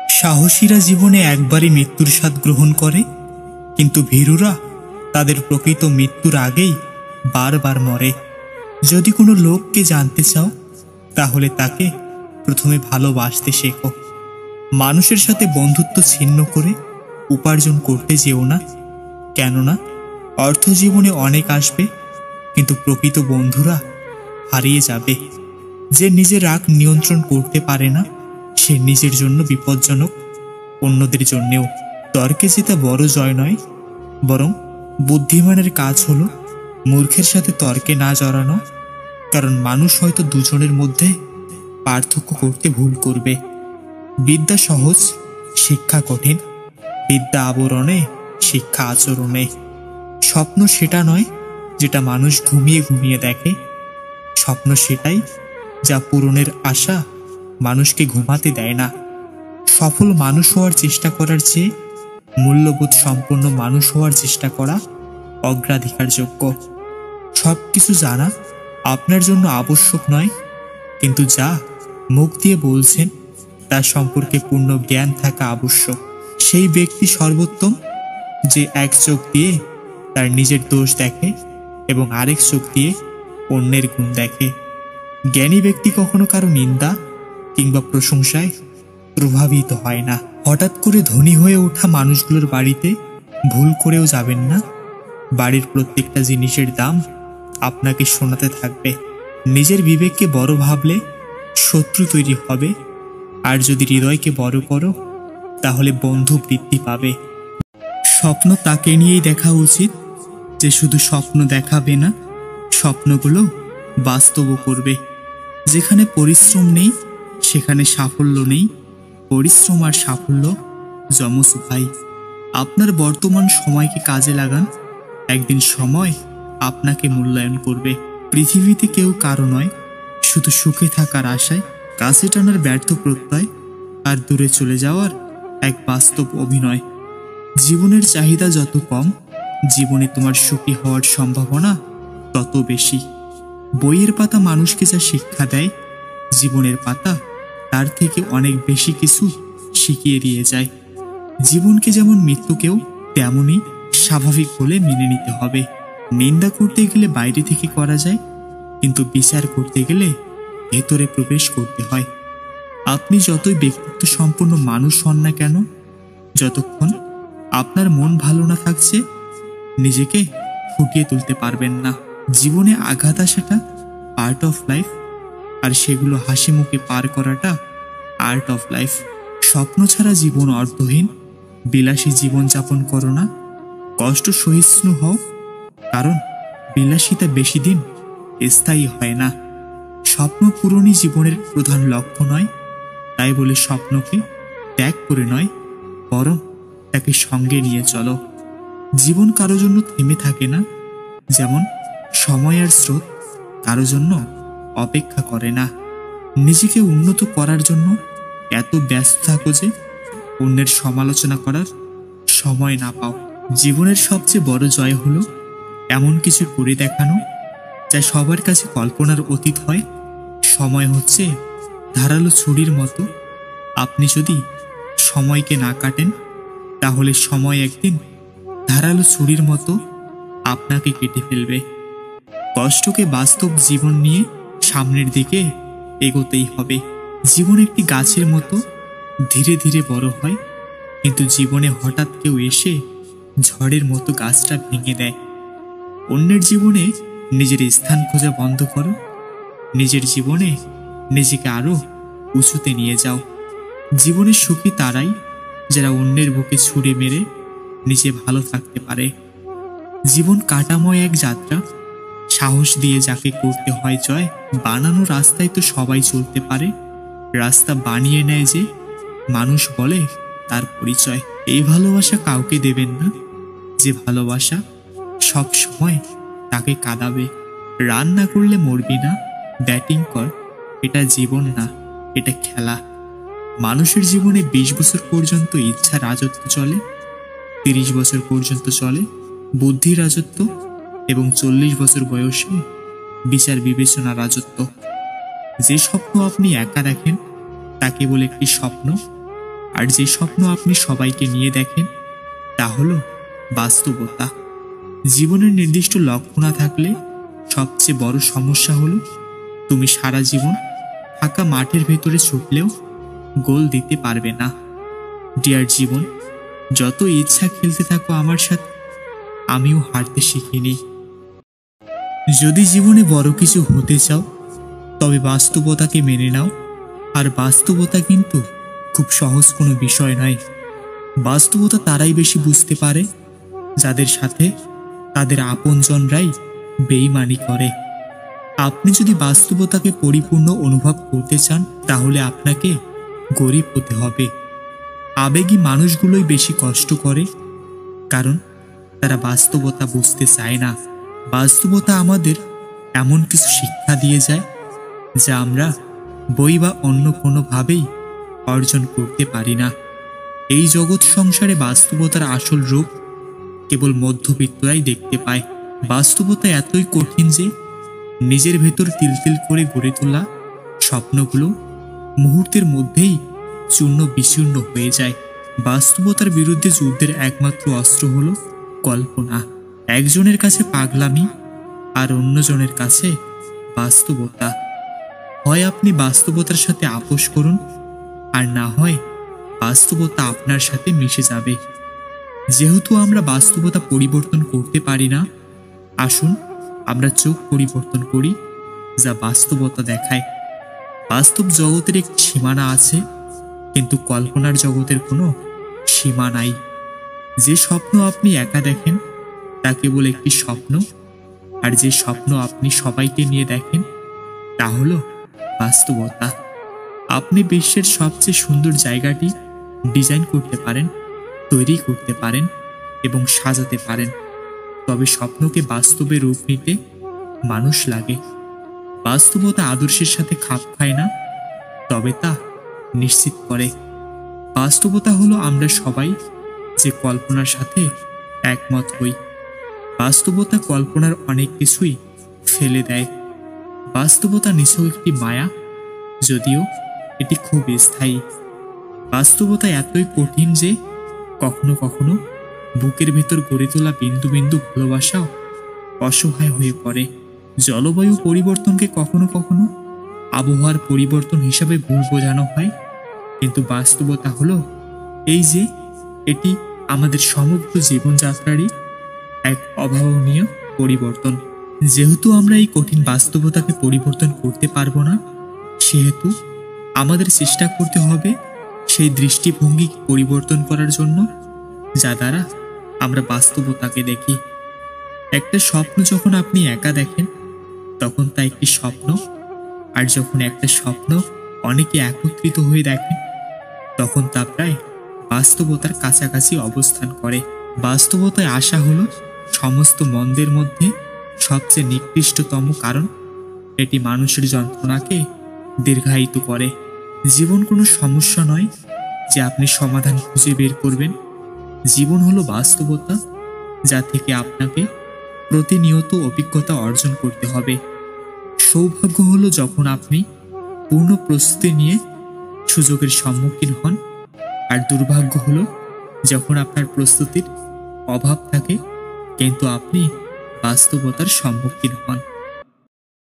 সাহসীরা জীবনে একবারই মৃত্যুর স্বাদ গ্রহণ করে, কিন্তু ভীরুরা তাদের প্রকৃত মৃত্যুর আগেই বারবার মরে। যদি কোনো লোককে জানতে চাও, তাহলে তাকে প্রথমে ভালোবাসতে শেখো। মানুষের সাথে বন্ধুত্ব ছিন্ন করে উপার্জন করতে যেও না, কেননা অর্থ জীবনে অনেক আসবে, কিন্তু প্রকৃত বন্ধুরা হারিয়ে যাবে। যে নিজের রাগ নিয়ন্ত্রণ করতে পারে না, সে নিজের জন্য বিপজ্জনক, অন্যদের জন্যেও। তর্কে জেতা বড় জয় নয়, বরং বুদ্ধিমানের কাজ হলো মূর্খের সাথে তর্কে না জড়ানো, কারণ মানুষ হয়তো দুজনের মধ্যে পার্থক্য করতে ভুল করবে। বিদ্যা সহজ, শিক্ষা কঠিন। বিদ্যা আবরণে, শিক্ষা আচরণে। স্বপ্ন সেটা নয় যেটা মানুষ ঘুমিয়ে ঘুমিয়ে দেখে, স্বপ্ন সেটাই যা পূরণের আশা মানুষকে ঘুমাতে দেয় না। সফল মানুষ হওয়ার চেষ্টা করার চেয়ে মূল্যবোধ সম্পন্ন মানুষ হওয়ার চেষ্টা করা অগ্রাধিকারযোগ্য। সবকিছু জানা আপনার জন্য আবশ্যক নয়, কিন্তু যা মুখ দিয়ে বলছেন তার সম্পর্কে পূর্ণ জ্ঞান থাকা আবশ্যক। সেই ব্যক্তি সর্বোত্তম যে এক চোখ দিয়ে তার নিজের দোষ দেখে এবং আরেক চোখ দিয়ে অন্যের গুণ দেখে। জ্ঞানী ব্যক্তি কখনো কারো নিন্দা কিংবা প্রশংসায় প্রভাবিত হয় না। হঠাৎ করে ধনী হয়ে ওঠা মানুষগুলোর বাড়িতে ভুল করেও যাবেন না। বাড়ির প্রত্যেকটা জিনিসের দাম আপনাকে শোনাতে থাকবে। নিজের বিবেককে বড় ভাবলে শত্রু তৈরি হবে, আর যদি হৃদয়কে বড় করো তাহলে বন্ধু বৃদ্ধি পাবে। স্বপ্ন তাকে নিয়েই দেখা উচিত যে শুধু স্বপ্ন দেখাবে না, স্বপ্নগুলো বাস্তবও করবে। যেখানে পরিশ্রম নেই সেখানে সাফল্য নেই। পরিশ্রম আর সাফল্য যমজ ভাই। আপনার বর্তমান সময়কে কাজে লাগান, একদিন সময় আপনাকে মূল্যায়ন করবে। পৃথিবীতে কেউ কারো নয়, শুধু সুখে থাকার আশায় কাছে টানার ব্যর্থ প্রত্যয় আর দূরে চলে যাওয়ার এক বাস্তব অভিনয়। জীবনের চাহিদা যত কম, জীবনে তোমার সুখী হওয়ার সম্ভাবনা তত বেশি। বইয়ের পাতা মানুষকে যা শিক্ষা দেয়, জীবনের পাতা তার থেকে অনেক বেশি কিছু শিখিয়ে দিয়ে যায়। জীবনকে যেমন মৃত্যুকেও তেমনই স্বাভাবিক বলে মেনে নিতে হবে। নিন্দা করতে গেলে বাইরে থেকে করা যায়, কিন্তু বিচার করতে গেলে ভেতরে প্রবেশ করতে হয়। আপনি যতই ব্যক্তিত্ব সম্পন্ন মানুষ হন না কেন, যতক্ষণ আপনার মন ভালো না থাকছে, নিজেকে ফুটিয়ে তুলতে পারবেন না। জীবনে আঘাত আসাটা পার্ট অফ লাইফ, আর সেগুলো হাসি মুখে পার করাটা আর্ট অফ লাইফ। স্বপ্ন ছাড়া জীবন অর্থহীন। বিলাসী জীবন যাপন করো না, কষ্ট সহিষ্ণু হও, কারণ বিলাসিতা বেশি দিন স্থায়ী হয় না। স্বপ্ন পূরণই জীবনের প্রধান লক্ষ্য নয়, তাই বলে স্বপ্নকে ত্যাগ করে নয়, বরং তাকে সঙ্গে নিয়ে চলো। জীবন কারো জন্য থেমে থাকে না, যেমন সময় আর স্রোত কারো জন্য অপেক্ষা করে না। নিজেকে উন্নত করার জন্য এত ব্যস্ত থাকো যে অন্যের সমালোচনা করার সময় না পাও। জীবনের সবচেয়ে বড় জয় হলো এমন কিছু করে দেখানো যা সবার কাছে কল্পনার অতীত হয়। সময় হচ্ছে ধারালো ছুরির মতো। আপনি যদি সময়কে না কাটেন, তাহলে সময় একদিন ধারালো ছুরির মতো আপনাকে কেটে ফেলবে। কষ্টকে বাস্তব জীবন নিয়ে সামনের দিকে এগোতেই হবে। জীবন একটি গাছের মতো ধীরে ধীরে বড় হয়, কিন্তু জীবনে হঠাৎ কেউ এসে ঝড়ের মতো গাছটা ভেঙে দেয়। অন্যের জীবনে নিজের স্থান খোঁজা বন্ধ করো, নিজের জীবনে নিজেকে আরো উঁচুতে নিয়ে যাও। জীবনে সুখী তারাই যারা অন্যের বুকে ছুরি মেরে নিজে ভালো থাকতে পারে। জীবন কাটাময় এক যাত্রা, সাহস দিয়ে যাকে করতে হয় জয়। বানানো রাস্তায় তো সবাই চলতে পারে, রাস্তা বানিয়ে নেয় যে মানুষ বলে তার পরিচয়। এই ভালোবাসা কাউকে দেবেন না যে ভালোবাসা সব সময় তাকে কাঁদাবে। রান না করলে মরবি না, ব্যাটিং কর, এটা জীবন না, এটা খেলা। মানুষের জীবনে 20 বছর পর্যন্ত ইচ্ছা রাজত্ব চলে, 30 বছর পর্যন্ত চলে বুদ্ধি রাজত্ব, এবং 40 বছর বয়সে বিচার বিবেচনা রাজত্ব। যে স্বপ্ন আপনি একা দেখেন তা কেবল একটি স্বপ্ন, আর যে স্বপ্ন আপনি সবাইকে নিয়ে দেখেন তা হলো বাস্তবতা। জীবনের নির্দিষ্ট লক্ষ্য না থাকলে সবচেয়ে বড় সমস্যা হলো তুমি সারা জীবন ফাঁকা মাঠের ভেতরে ছুটলেও গোল দিতে পারবে না। ডিয়ার জীবন, যত ইচ্ছা খেলতে থাকো আমার সাথে, আমিও হারতে শিখিনি। যদি জীবনে বড় কিছু হতে চাও তবে বাস্তবতাকে মেনে নাও। আর বাস্তবতা কিন্তু খুব সহজ কোনো বিষয় নয়। বাস্তবতা তারাই বেশি বুঝতে পারে যাদের সাথে তাদের আপনজনরাই বেইমানি করে। আপনি যদি বাস্তবতাকে পরিপূর্ণ অনুভব করতে চান তাহলে আপনাকে গরিব হতে হবে। আবেগী মানুষগুলোই বেশি কষ্ট করে, কারণ তারা বাস্তবতা বুঝতে চায় না। বাস্তবতা আমাদের এমন কিছু শিক্ষা দিয়ে যায় যা আমরা বই বা অন্য কোনোভাবেই অর্জন করতে পারি না। এই জগৎ সংসারে বাস্তবতার আসল রূপ কেবল মধ্যবিত্তরাই দেখতে পায়। বাস্তবতা এতই কঠিন যে নিজের ভেতর তিল করে গড়ে তোলা স্বপ্নগুলো মুহূর্তের মধ্যেই চূর্ণ বিচূর্ণ হয়ে যায়। বাস্তবতার বিরুদ্ধে যুদ্ধের একমাত্র অস্ত্র হলো কল্পনা। একজনের কাছে পাগলামি আর অন্যজনের কাছে বাস্তবতা। হয় আপনি বাস্তবতার সাথে আপোষ করুন, আর না হয় বাস্তবতা আপনার সাথে মিশে যাবে। যেহেতু আমরা বাস্তবতা পরিবর্তন করতে পারি না, আসুন আমরা চোখ পরিবর্তন করি যা বাস্তবতা দেখায়। বাস্তব জগতের একটি সীমানা আছে, কিন্তু কল্পনার জগতের কোনো সীমা নাই। যে স্বপ্ন আপনি একা দেখেন তা কেবল একটি স্বপ্ন, আর যে স্বপ্ন আপনি সবাইকে নিয়ে দেখেন তা হলো বাস্তবতা। আপনি বিশ্বের সবচেয়ে সুন্দর জায়গাটি ডিজাইন করতে পারেন, তৈরি করতে পারেন এবং সাজাতে পারেন, তবে স্বপ্নকে বাস্তবে রূপ নিতে মানুষ লাগে। বাস্তবতা আদর্শের সাথে খাপ খায় না, তবে তা নিশ্চিত করে। বাস্তবতা হলো আমরা সবাই যে কল্পনার সাথে একমত হই। বাস্তবতা কল্পনার অনেক কিছুই ফেলে দেয়। বাস্তবতা নিছক একটি মায়া, যদিও এটি খুব স্থায়ী। বাস্তবতা এতই কঠিন যে কখনো কখনো বুকের ভেতর গড়ে তোলা বিন্দু বিন্দু ভালোবাসাও অসহায় হয়ে পড়ে। জলবায়ু পরিবর্তনকে কখনো কখনো আবহাওয়ার পরিবর্তন হিসাবে ভুল বোঝানো হয়, কিন্তু বাস্তবতা হলো এই যে এটি আমাদের সমগ্র জীবনযাত্রারই এক অভাবনীয় পরিবর্তন। যেহেতু আমরা এই কঠিন বাস্তবতাকে পরিবর্তন করতে পারবো না, সেহেতু আমাদের চেষ্টা করতে হবে সেই দৃষ্টিভঙ্গিকে পরিবর্তন করার জন্য যা দ্বারা আমরা বাস্তবতাকে দেখি। একটা স্বপ্ন যখন আপনি একা দেখেন তখন তা একটি স্বপ্ন, আর যখন একটা স্বপ্ন অনেকে একত্রিত হয়ে দেখেন তখন তা প্রায় বাস্তবতার কাছাকাছি অবস্থান করে। বাস্তবতায় আসা হলো সমস্ত মন্দের মধ্যে সবচেয়ে নিকৃষ্টতম, কারণ এটি মানুষের যন্ত্রণাকে দীর্ঘায়িত করে। জীবন কোনো সমস্যা নয় যে আপনি সমাধান খুঁজে বের করবেন। জীবন হলো বাস্তবতা যা থেকে আপনাকে প্রতিনিয়ত অভিজ্ঞতা অর্জন করতে হবে। সৌভাগ্য হলো যখন আপনি পূর্ণ প্রস্তুতি নিয়ে সুযোগের সম্মুখীন হন, আর দুর্ভাগ্য হলো যখন আপনার প্রস্তুতির অভাব থাকে কিন্তু আপনি বাস্তবতার সম্মুখীন হন।